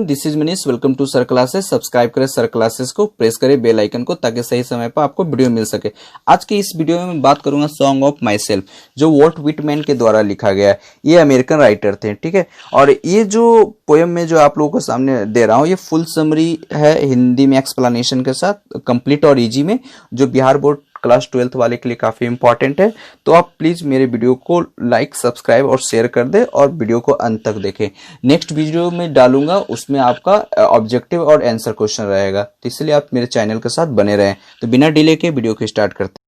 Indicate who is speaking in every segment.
Speaker 1: This is Manish, welcome to sir classes. Subscribe करें sir classes को, press करें bell icon को ताकि सही समय पर आपको वीडियो मिल सके। आज की इस वीडियो में मैं बात करूंगा सॉन्ग ऑफ माई सेल्फ, जो वॉल्ट विटमैन के द्वारा लिखा गया है। ये अमेरिकन राइटर थे, ठीक है। और ये जो पोएम में जो आप लोगों को सामने दे रहा हूँ, ये फुल समरी है हिंदी में एक्सप्लेनेशन के साथ, कंप्लीट और इजी में, जो बिहार बोर्ड क्लास 12th वाले के लिए काफ़ी इंपॉर्टेंट है। तो आप प्लीज़ मेरे वीडियो को लाइक, सब्सक्राइब और शेयर कर दें और वीडियो को अंत तक देखें। नेक्स्ट वीडियो में डालूंगा, उसमें आपका ऑब्जेक्टिव और आंसर क्वेश्चन रहेगा, तो इसलिए आप मेरे चैनल के साथ बने रहें। तो बिना डिले के वीडियो को स्टार्ट करते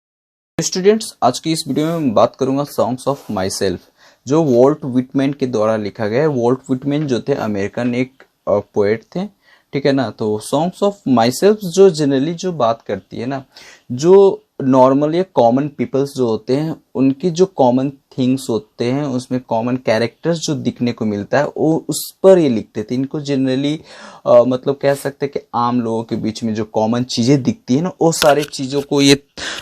Speaker 1: हैं। स्टूडेंट्स, आज की इस वीडियो में मैं बात करूंगा सॉन्ग्स ऑफ माई सेल्फ, जो वॉल्ट विटमैन के द्वारा लिखा गया है। वॉल्ट विटमैन जो थे अमेरिकन एक पोएट थे, ठीक है ना। तो सॉन्ग्स ऑफ माई सेल्फ जो जनरली जो बात करती है ना, जो नॉर्मली कॉमन पीपल्स जो होते हैं, उनकी जो कॉमन थिंग्स होते हैं, उसमें कॉमन कैरेक्टर्स जो दिखने को मिलता है, वो उस पर ये लिखते थे। इनको जनरली मतलब कह सकते हैं कि आम लोगों के बीच में जो कॉमन चीज़ें दिखती है ना, वो सारी चीज़ों को ये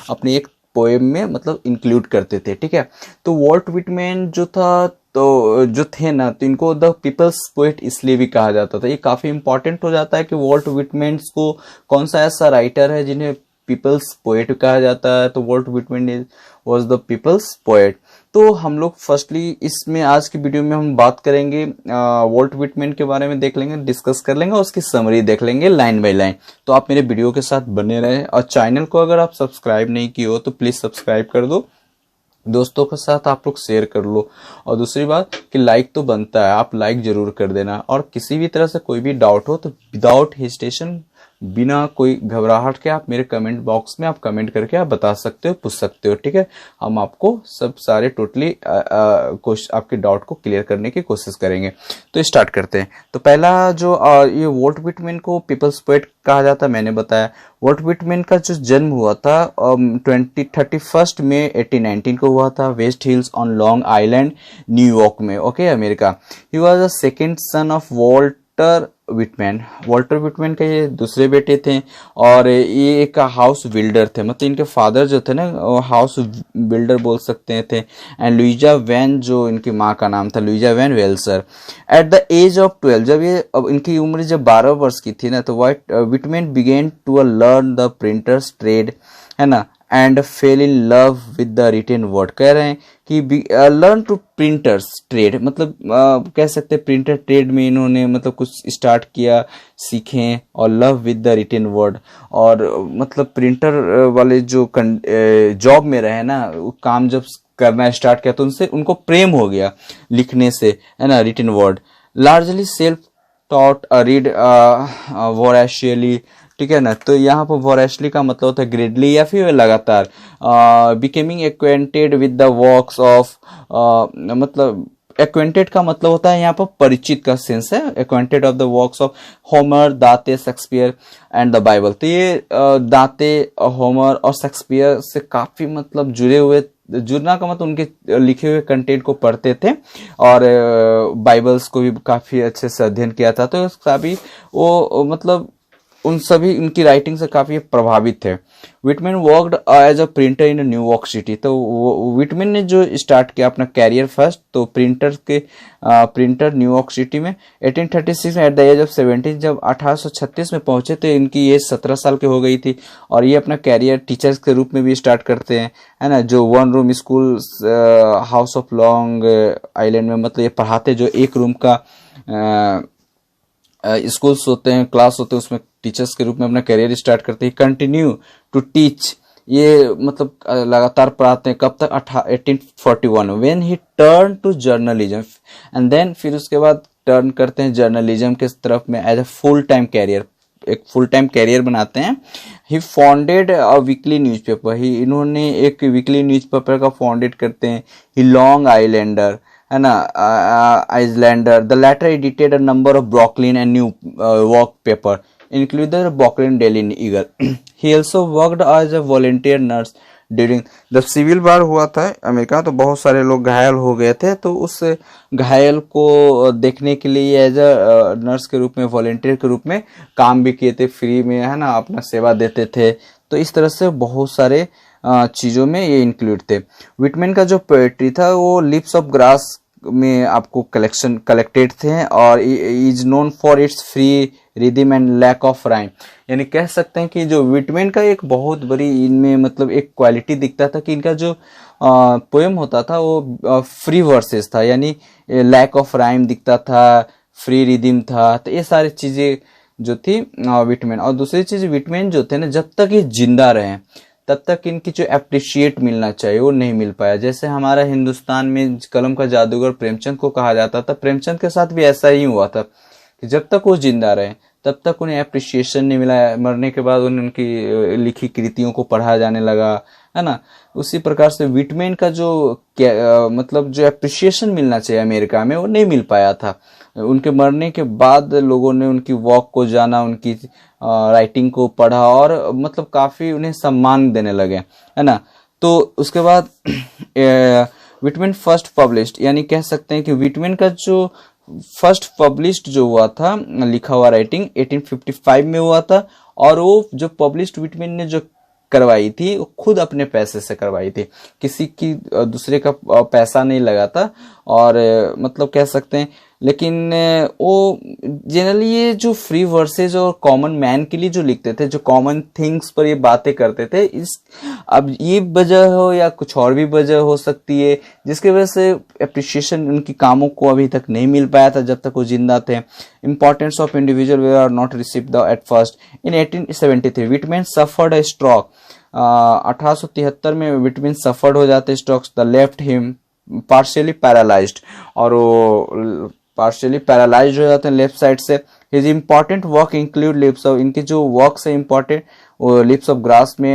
Speaker 1: अपने एक पोएम में मतलब इंक्लूड करते थे, ठीक है। तो वॉल्ट विटमैन जो था, तो जो थे ना, तो इनको द पीपल्स पोएट इसलिए भी कहा जाता था। ये काफ़ी इंपॉर्टेंट हो जाता है कि वॉल्ट विटमैन को कौन सा ऐसा राइटर है जिन्हें पीपल्स पोएट कहा जाता है। तो Walt Whitman was the people's poet. तो हम लोग फर्स्टली इसमें आज की वीडियो में हम बात करेंगे वॉल्ट विटमैन के बारे में, देख लेंगे, डिस्कस कर लेंगे, उसकी समरी देख लेंगे लाइन बाय लाइन। तो आप मेरे वीडियो के साथ बने रहें और चैनल को अगर आप सब्सक्राइब नहीं किए हो तो प्लीज़ सब्सक्राइब कर दो, दोस्तों के साथ आप लोग शेयर कर लो। और दूसरी बात कि लाइक तो बनता है, आप लाइक जरूर कर देना। और किसी भी तरह से कोई भी डाउट हो तो विदाउट हेजिटेशन, बिना कोई घबराहट के, आप मेरे कमेंट बॉक्स में आप कमेंट करके आप बता सकते हो, पूछ सकते हो, ठीक है। हम आपको सब सारे टोटली आपके डाउट को क्लियर करने की कोशिश करेंगे। तो स्टार्ट करते हैं। तो पहला जो ये वॉल्ट विटमैन को पीपल्स पोएट कहा जाता है, मैंने बताया। वॉल्ट विटमैन का जो जन्म हुआ था 31 मई 1819 को हुआ था, west hills on long island, New York में, ओके, अमेरिका। ही was the second son of Walter Whitman. Walter Whitman के ये दूसरे बेटे थे और ये एक हाउस बिल्डर थे। मतलब इनके फादर जो थे ना, हाउस बिल्डर बोल सकते थे। एंड लुइजा वैन, जो इनकी माँ का नाम था Louisa Van Velsor. At the age of 12, जब ये अब इनकी उम्र जब 12 वर्ष की थी ना, तो Whitman began to learn the printer's trade, है ना, and fell in love with the written word. कह रहे हैं कि लर्न टू प्रिंटर्स ट्रेड, मतलब कह सकते हैं प्रिंटर ट्रेड में इन्होंने मतलब कुछ स्टार्ट किया, सीखें, और love with the written word, और मतलब प्रिंटर वाले जो जॉब में रहे ना, वो काम जब करना स्टार्ट किया तो उनसे उनको प्रेम हो गया लिखने से, है ना, written word. Largely self taught read voraciously, ठीक है ना। तो यहाँ पर वोरेशली का मतलब होता है ग्रेडली या फिर लगातार। Becoming acquainted with the works of, मतलब एक्वेंटेड का मतलब होता है यहाँ पर परिचित का सेंस है। Acquainted of the works of Homer, Date, Shakespeare and the Bible. तो ये दाते, होमर और शेक्सपियर से काफी मतलब जुड़े हुए, जुड़ना का मतलब उनके लिखे हुए कंटेंट को पढ़ते थे और बाइबल्स को भी काफी अच्छे से अध्ययन किया था। तो उसका भी वो मतलब उन सभी उनकी राइटिंग से काफी प्रभावित थे। Whitman worked as a printer in New York city. तो विटमैन ने जो स्टार्ट किया अपना कैरियर फर्स्ट, तो प्रिंटर न्यूयॉर्क सिटी में 1836 में। एट द एज ऑफ 17, जब 1836 में पहुंचे तो इनकी एज 17 साल की हो गई थी। और ये अपना कैरियर टीचर्स के रूप में भी स्टार्ट करते हैं, है ना, जो one room school house of long island में, मतलब ये पढ़ाते जो एक रूम का स्कूल्स होते हैं, क्लास होते हैं, उसमें टीचर्स के रूप में अपना करियर स्टार्ट करते हैं। कंटिन्यू टू टीच, ये मतलब लगातार पढ़ाते हैं। कब तक? 1841, when he turned to journalism, and then फिर उसके बाद टर्न करते हैं जर्नलिज्म के तरफ में as a full time career, एक फुल टाइम कैरियर बनाते हैं। He founded a weekly newspaper, he इन्होंने एक वीकली न्यूज़पेपर का फाउंडेड करते हैं। ही लॉन्ग आइलैंडर, है ना, Icelander, the latter edited a number of Brooklyn and New York paper include the Brooklyn Daily Eagle. He also worked as a volunteer nurse during जब civil war हुआ था America, तो बहुत सारे लोग घायल हो गए थे। तो उस घायल को देखने के लिए एज अ नर्स के रूप में, वॉलंटियर के रूप में काम भी किए थे, फ्री में, है ना, अपना सेवा देते थे। तो इस तरह से बहुत सारे चीज़ों में ये इंक्लूड थे। विटमैन का जो पोएट्री था वो लिप्स ऑफ ग्रास में आपको कलेक्टेड थे और is known for its free rhythm and lack of rhyme. यानी कह सकते हैं कि जो विटमैन का एक बहुत बड़ी इनमें मतलब एक क्वालिटी दिखता था कि इनका जो पोएम होता था वो फ्री वर्सेस था, यानी लैक ऑफ राइम दिखता था, फ्री रिदम था। तो ये सारी चीजें जो थी विटमैन। और दूसरी चीज विटमैन जो थे ना, जब तक ये जिंदा रहे तब तक इनकी जो अप्रिशिएट मिलना चाहिए वो नहीं मिल पाया। जैसे हमारा हिंदुस्तान में कलम का जादूगर प्रेमचंद को कहा जाता था, प्रेमचंद के साथ भी ऐसा ही हुआ था कि जब तक वो जिंदा रहे तब तक उन्हें अप्रिशिएशन नहीं मिला। मरने के बाद उन्हें उनकी लिखी कृतियों को पढ़ा जाने लगा, है ना। उसी प्रकार से विटमैन का जो मतलब जो अप्रिशिएशन मिलना चाहिए अमेरिका में वो नहीं मिल पाया था। उनके मरने के बाद लोगों ने उनकी वॉक को जाना, उनकी राइटिंग को पढ़ा और मतलब काफी उन्हें सम्मान देने लगे, है ना। तो उसके बाद विटमैन फर्स्ट पब्लिश्ड, यानी कह सकते हैं कि विटमैन का जो फर्स्ट पब्लिश्ड जो हुआ था लिखा हुआ राइटिंग 1855 में हुआ था। और वो जो पब्लिश्ड विटमैन ने जो करवाई थी वो खुद अपने पैसे से करवाई थी, किसी की दूसरे का पैसा नहीं लगा था। और मतलब कह सकते हैं, लेकिन वो जनरली ये जो फ्री वर्सेज और कॉमन मैन के लिए जो लिखते थे, जो कॉमन थिंग्स पर ये बातें करते थे, इस अब ये वजह हो या कुछ और भी वजह हो सकती है जिसकी वजह से अप्रिशिएशन उनकी कामों को अभी तक नहीं मिल पाया था जब तक वो जिंदा थे। इंपॉर्टेंस ऑफ इंडिविजुअल वे are not received at first. In 1873 Whitman suffered a stroke. 1873 में विटमैन सफर्ड हो जाते strokes, the left him partially paralysed, और वो पार्शियली पैरालाइज्ड हो जाते हैं लेफ्ट साइड से। His important work include leaves of, इनके जो वर्क्स है इम्पॉर्टेंट वो लिप्स ऑफ ग्रास में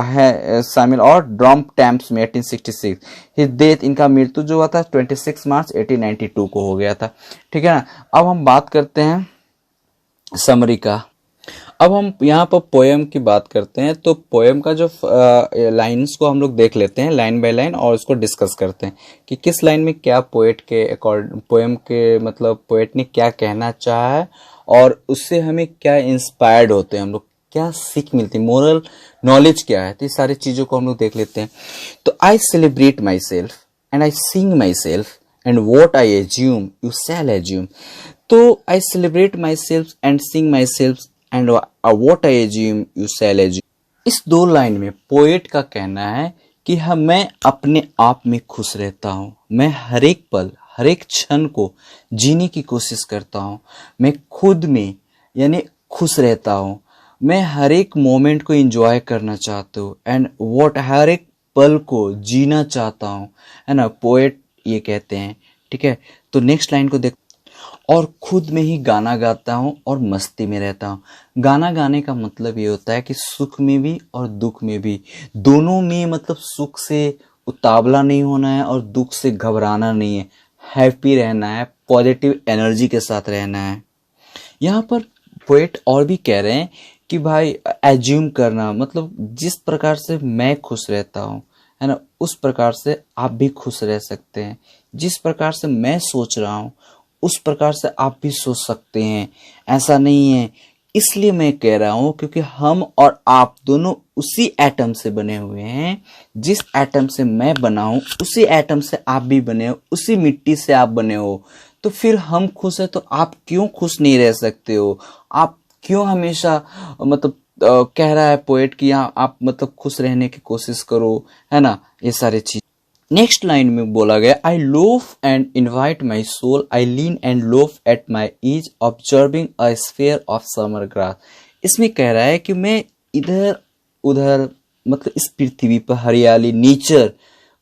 Speaker 1: है शामिल, और ड्रम टैम्प्स में 1866। हिज डेथ, इनका मृत्यु जो हुआ था 26 मार्च 1892 को हो गया था। ठीक है ना। अब हम बात करते हैं समरी का। अब हम यहाँ पर पोएम की बात करते हैं, तो पोएम का जो लाइंस को हम लोग देख लेते हैं लाइन बाय लाइन और उसको डिस्कस करते हैं कि किस लाइन में क्या पोएट के अकॉर्डिंग पोएम के मतलब पोएट ने क्या कहना चाहा है और उससे हमें क्या इंस्पायर्ड होते हैं हम लोग, क्या सीख मिलती है, मोरल नॉलेज क्या है। तो ये सारी चीजों को हम लोग देख लेते हैं। तो I celebrate myself and I sing myself and what I assume you shall assume. तो I celebrate myself and sing myself and what I assume you shall assume। इस दो line में poet का कहना है कि मैं अपने आप में खुश रहता हूँ, मैं हर एक पल हर एक क्षण को जीने की कोशिश करता हूँ, मैं खुद में यानी खुश रहता हूँ, मैं हर एक मोमेंट को एंजॉय करना चाहता हूँ एंड वॉट हर एक पल को जीना चाहता हूँ, है ना। पोएट ये कहते हैं। ठीक है। तो नेक्स्ट लाइन को देख, और खुद में ही गाना गाता हूँ और मस्ती में रहता हूँ। गाना गाने का मतलब ये होता है कि सुख में भी और दुख में भी, दोनों में मतलब सुख से उतावला नहीं होना है और दुख से घबराना नहीं है, हैप्पी रहना है, पॉजिटिव एनर्जी के साथ रहना है। यहाँ पर पोएट और भी कह रहे हैं कि भाई एज्यूम करना मतलब जिस प्रकार से मैं खुश रहता हूँ, है ना, उस प्रकार से आप भी खुश रह सकते हैं। जिस प्रकार से मैं सोच रहा हूँ उस प्रकार से आप भी सोच सकते हैं, ऐसा नहीं है। इसलिए मैं कह रहा हूं क्योंकि हम और आप दोनों उसी एटम से बने हुए हैं। जिस एटम से मैं बना हूं उसी एटम से आप भी बने हो, उसी मिट्टी से आप बने हो। तो फिर हम खुश है तो आप क्यों खुश नहीं रह सकते हो? आप क्यों हमेशा मतलब कह रहा है पोएट कि यहाँ आप मतलब खुश रहने की कोशिश करो, है ना, ये सारी चीज। नेक्स्ट लाइन में बोला गया, I loaf and invite my soul, I lean and loaf at my ease observing a sphere of summer grass. इसमें कह रहा है कि मैं इधर उधर मतलब इस पृथ्वी पर हरियाली नेचर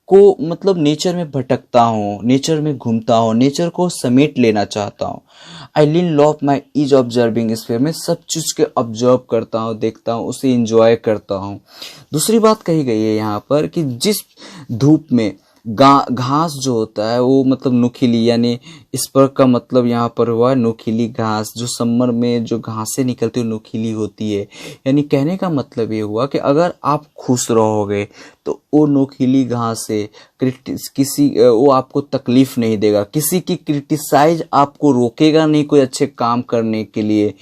Speaker 1: को मतलब नेचर में भटकता हूँ, नेचर में घूमता हूँ, नेचर को समेट लेना चाहता हूँ। आई लीन लॉफ माई ईज ऑब्जर्विंग स्फेयर, मैं सब चीज के ऑब्जर्व करता हूँ, देखता हूँ, उसे एंजॉय करता हूँ। दूसरी बात कही गई है यहाँ पर कि जिस धूप में घास जो होता है वो मतलब नुकीली, यानी इस पर का मतलब यहाँ पर हुआ नुकीली घास, जो समर में जो घासें निकलती है नुकीली होती है। यानी कहने का मतलब ये हुआ कि अगर आप खुश रहोगे तो वो नुकीली घास से किसी वो आपको तकलीफ नहीं देगा, किसी की क्रिटिसाइज आपको रोकेगा नहीं कोई अच्छे काम करने के लिए।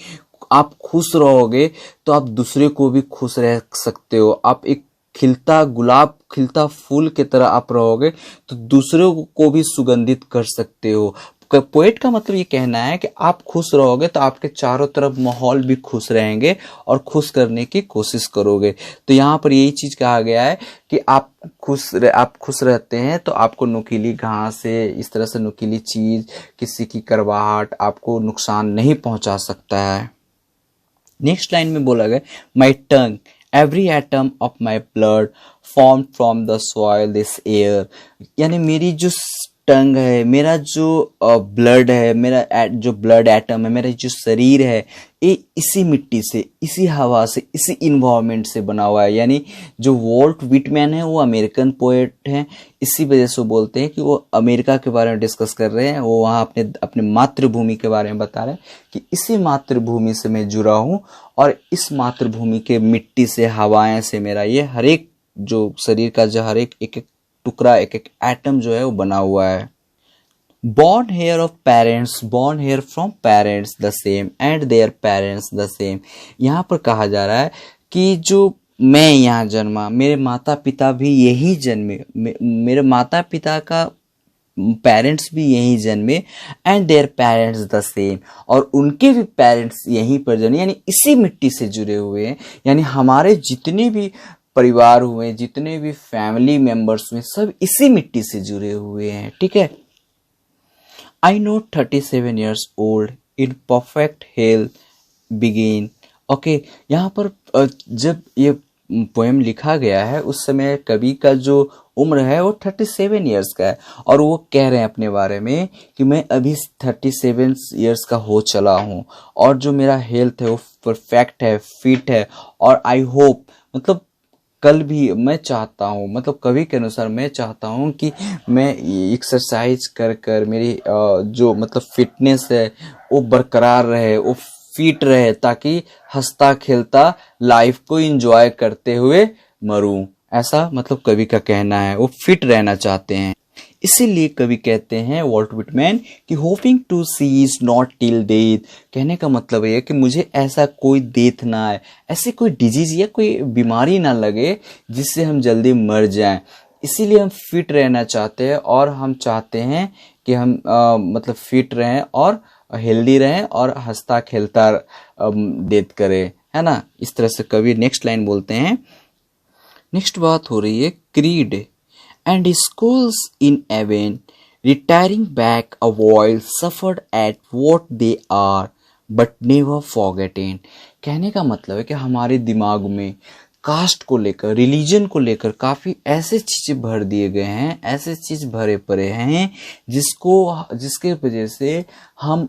Speaker 1: आप खुश रहोगे तो आप दूसरे को भी खुश रह सकते हो। आप एक खिलता गुलाब खिलता फूल की तरह आप रहोगे तो दूसरों को भी सुगंधित कर सकते हो। पोएट का मतलब ये कहना है कि आप खुश रहोगे तो आपके चारों तरफ माहौल भी खुश रहेंगे और खुश करने की कोशिश करोगे। तो यहाँ पर यही चीज कहा गया है कि आप खुश रहते हैं तो आपको नुकीली घास से, इस तरह से नुकीली चीज, किसी की करवाहट आपको नुकसान नहीं पहुंचा सकता है। नेक्स्ट लाइन में बोला गया, my tongue every atom of my blood form from the soil this air, यानी मेरी जो टंग है, मेरा जो ब्लड है, मेरा जो ब्लड एटम है, मेरा जो शरीर है, ये इसी मिट्टी से, इसी हवा से, इसी इन्वायरमेंट से बना हुआ है। यानी जो वॉल्ट विटमैन है वो अमेरिकन पोएट हैं, इसी वजह से वो बोलते हैं कि वो अमेरिका के बारे में डिस्कस कर रहे हैं। वो वहाँ अपने मातृभूमि के बारे में बता रहे हैं कि इसी मातृभूमि से मैं जुड़ा हूँ और इस मातृभूमि के मिट्टी से, हवाएं से मेरा ये हर एक जो शरीर का जो हर एक एक टुकड़ा, एक एक एटम जो है वो बना हुआ है। born here of parents, born here from parents the same and their parents the same। यहाँ पर कहा जा रहा है कि जो मैं यहाँ जन्मा, मेरे माता पिता भी यही जन्मे, मेरे माता पिता का पेरेंट्स भी यहीं जन्मे, and their parents the same, और उनके भी पेरेंट्स यहीं पर जन्मे, यानी इसी मिट्टी से जुड़े हुए हैं। यानी हमारे जितने भी परिवार हुए, जितने भी फैमिली मेंबर्स हुए, सब इसी मिट्टी से जुड़े हुए हैं। ठीक है। I know 37 years old in perfect health begin। Okay, यहाँ पर जब ये पोएम लिखा गया है उस समय कवि का जो उम्र है वो 37 years का है, और वो कह रहे हैं अपने बारे में कि मैं अभी 37 years का हो चला हूँ और जो मेरा हेल्थ है वो परफेक्ट है, फिट है, और आई होप, मतलब कल भी मैं चाहता हूँ, मतलब कवि के अनुसार मैं चाहता हूँ कि मैं एक्सरसाइज कर कर मेरी जो मतलब फिटनेस है वो बरकरार रहे, वो फिट रहे, ताकि हंसता खेलता लाइफ को एंजॉय करते हुए मरूं। ऐसा मतलब कवि का कहना है, वो फिट रहना चाहते हैं। इसीलिए कवि कहते हैं वॉल्ट विटमैन कि hoping to see is not till death. कहने का मतलब ये है कि मुझे ऐसा कोई डेथ ना आए, ऐसी कोई डिजीज या कोई बीमारी ना लगे जिससे हम जल्दी मर जाएं। इसीलिए हम फिट रहना चाहते हैं और हम चाहते हैं कि हम मतलब फिट रहें और हेल्दी रहें और हंसता खेलता डेथ करें, है ना। इस तरह से कवि नेक्स्ट लाइन बोलते हैं। नेक्स्ट बात हो रही है creed and schools in heaven, retiring back a voice suffered at what they are but never forgotten। कहने का मतलब है कि हमारे दिमाग में कास्ट को लेकर, रिलीजन को लेकर काफी ऐसे चीजें भर दिए गए हैं, ऐसे चीज भरे पड़े हैं जिसके वजह से हम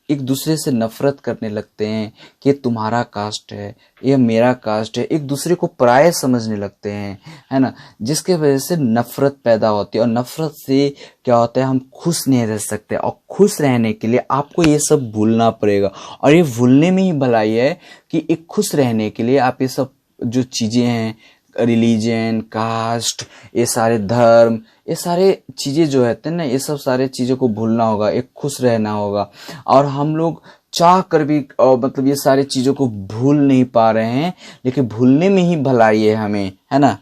Speaker 1: एक दूसरे से नफरत करने लगते हैं कि तुम्हारा कास्ट है, ये मेरा कास्ट है, एक दूसरे को पराया समझने लगते हैं, है ना, जिसके वजह से नफरत पैदा होती है। और नफरत से क्या होता है, हम खुश नहीं रह सकते, और खुश रहने के लिए आपको ये सब भूलना पड़ेगा। और ये भूलने में ही भलाई है कि एक खुश रहने के लिए आप ये सब जो चीजें हैं, रिलीजन, कास्ट, ये सारे धर्म, ये सारे चीजें जो रहते हैं ना, ये सब सारे चीजों को भूलना होगा, एक खुश रहना होगा। और हम लोग चाह कर भी मतलब ये सारी चीजों को भूल नहीं पा रहे हैं, लेकिन भूलने में ही भलाई है हमें, है ना।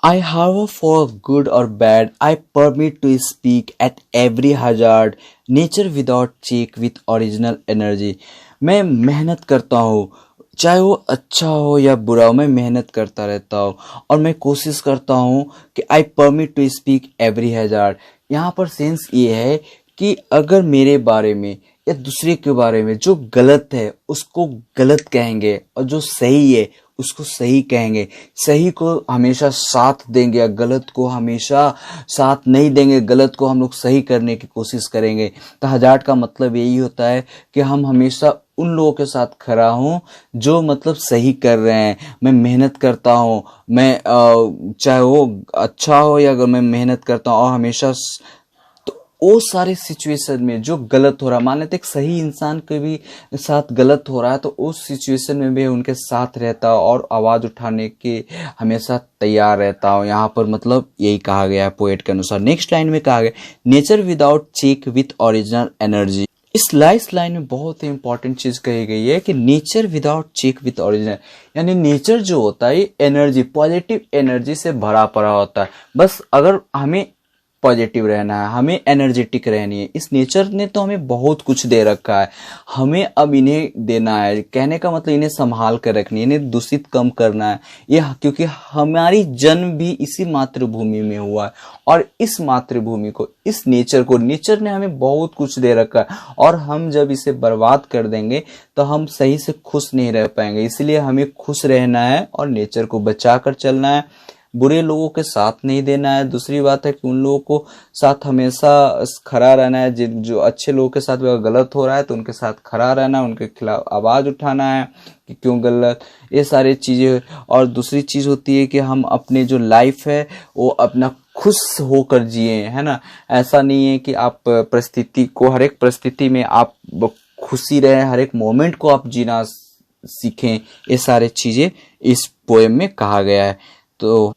Speaker 1: I however for good or bad, I permit to speak at every hazard, nature without check with original energy। मैं मेहनत करता हूँ, चाहे वो अच्छा हो या बुरा हो, मैं मेहनत करता रहता हूँ और मैं कोशिश करता हूँ कि I permit to speak every hazard. यहाँ पर सेंस ये है कि अगर मेरे बारे में या दूसरे के बारे में जो गलत है उसको गलत कहेंगे और जो सही है उसको सही कहेंगे, सही को हमेशा साथ देंगे या गलत को हमेशा साथ नहीं देंगे, गलत को हम लोग सही करने की कोशिश करेंगे। तो हजार्ड का मतलब यही होता है कि हम हमेशा उन लोगों के साथ खड़ा हूँ जो मतलब सही कर रहे हैं। मैं मेहनत करता हूँ, मैं चाहे वो अच्छा हो या अगर मैं मेहनत करता हूँ और हमेशा, तो वो सारे सिचुएशन में जो गलत हो रहा, मान लेते एक सही इंसान के भी साथ गलत हो रहा है तो उस सिचुएशन में भी उनके साथ रहता हूँ और आवाज उठाने के हमेशा तैयार रहता हूँ। यहाँ पर मतलब यही कहा गया है पोएट के अनुसार। नेक्स्ट लाइन में कहा गया nature without check with original energy. इस लाइफ लाइन में बहुत ही इंपॉर्टेंट चीज कही गई है कि nature without check with original, यानी नेचर जो होता है एनर्जी, पॉजिटिव एनर्जी से भरा पड़ा होता है। बस अगर हमें पॉजिटिव रहना है, हमें एनर्जेटिक रहनी है, इस नेचर ने तो हमें बहुत कुछ दे रखा है, हमें अब इन्हें देना है। कहने का मतलब इन्हें संभाल कर रखनी है, इन्हें दूषित कम करना है। ये क्योंकि हमारी जन्म भी इसी मातृभूमि में हुआ है और इस मातृभूमि को, इस नेचर ने हमें बहुत कुछ दे रखा है और हम जब इसे बर्बाद कर देंगे तो हम सही से खुश नहीं रह पाएंगे। इसलिए हमें खुश रहना है और नेचर को बचा कर चलना है, बुरे लोगों के साथ नहीं देना है। दूसरी बात है कि उन लोगों को साथ हमेशा खड़ा रहना है, जो अच्छे लोगों के साथ गलत हो रहा है तो उनके साथ खड़ा रहना है, उनके खिलाफ आवाज उठाना है कि क्यों गलत, ये सारी चीजें। और दूसरी चीज होती है कि हम अपने जो लाइफ है वो अपना खुश होकर जिए, है ना। ऐसा नहीं है कि आप परिस्थिति को, हर एक परिस्थिति में आप खुशी रहे, हर एक मोमेंट को आप जीना सीखें। ये सारे चीजें इस पोएम में कहा गया है। तो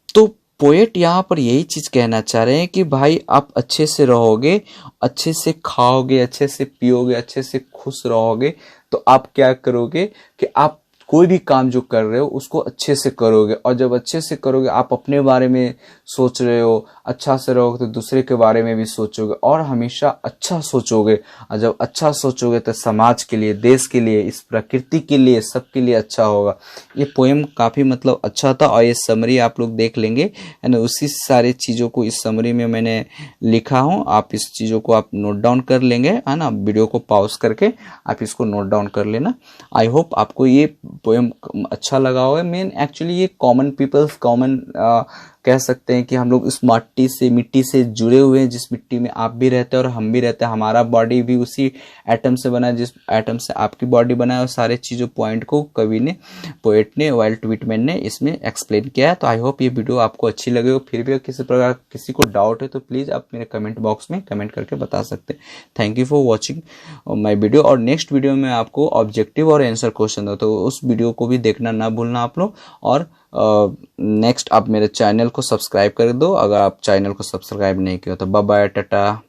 Speaker 1: पोएट यहाँ पर यही चीज कहना चाह रहे हैं कि भाई आप अच्छे से रहोगे, अच्छे से खाओगे, अच्छे से पियोगे, अच्छे से खुश रहोगे तो आप क्या करोगे कि आप कोई भी काम जो कर रहे हो उसको अच्छे से करोगे। और जब अच्छे से करोगे, आप अपने बारे में सोच रहे हो, अच्छा से रहोगे तो दूसरे के बारे में भी सोचोगे और हमेशा अच्छा सोचोगे। और जब अच्छा सोचोगे तो समाज के लिए, देश के लिए, इस प्रकृति के लिए, सबके लिए अच्छा होगा। ये पोएम काफी मतलब अच्छा था और ये समरी आप लोग देख लेंगे, है ना। उसी सारे चीजों को इस समरी में मैंने लिखा हूँ, आप इस चीजों को आप नोट डाउन कर लेंगे, है ना। वीडियो को पॉज करके आप इसको नोट डाउन कर लेना। आई होप आपको ये पोएम अच्छा लगा होगा। मेन एक्चुअली ये कॉमन पीपल्स, कॉमन कह सकते हैं कि हम लोग इस मिट्टी से जुड़े हुए हैं, जिस मिट्टी में आप भी रहते हैं और हम भी रहते हैं। हमारा बॉडी भी उसी एटम से बना है जिस एटम से आपकी बॉडी बना है। और सारे चीज़ों पॉइंट को कवि ने, पोएट ने, वाल्ट व्हिटमैन ने इसमें एक्सप्लेन किया है। तो आई होप ये वीडियो आपको अच्छी लगे हो। फिर भी किसी प्रकार किसी को डाउट है तो प्लीज़ आप मेरे कमेंट बॉक्स में कमेंट करके बता सकते हैं। Thank you for watching my video. और नेक्स्ट वीडियो में आपको ऑब्जेक्टिव और आंसर क्वेश्चन दो, तो उस वीडियो को भी देखना ना भूलना आप लोग। और नेक्स्ट आप मेरे चैनल को सब्सक्राइब कर दो अगर आप चैनल को सब्सक्राइब नहीं किया तो। Bye bye, Tata.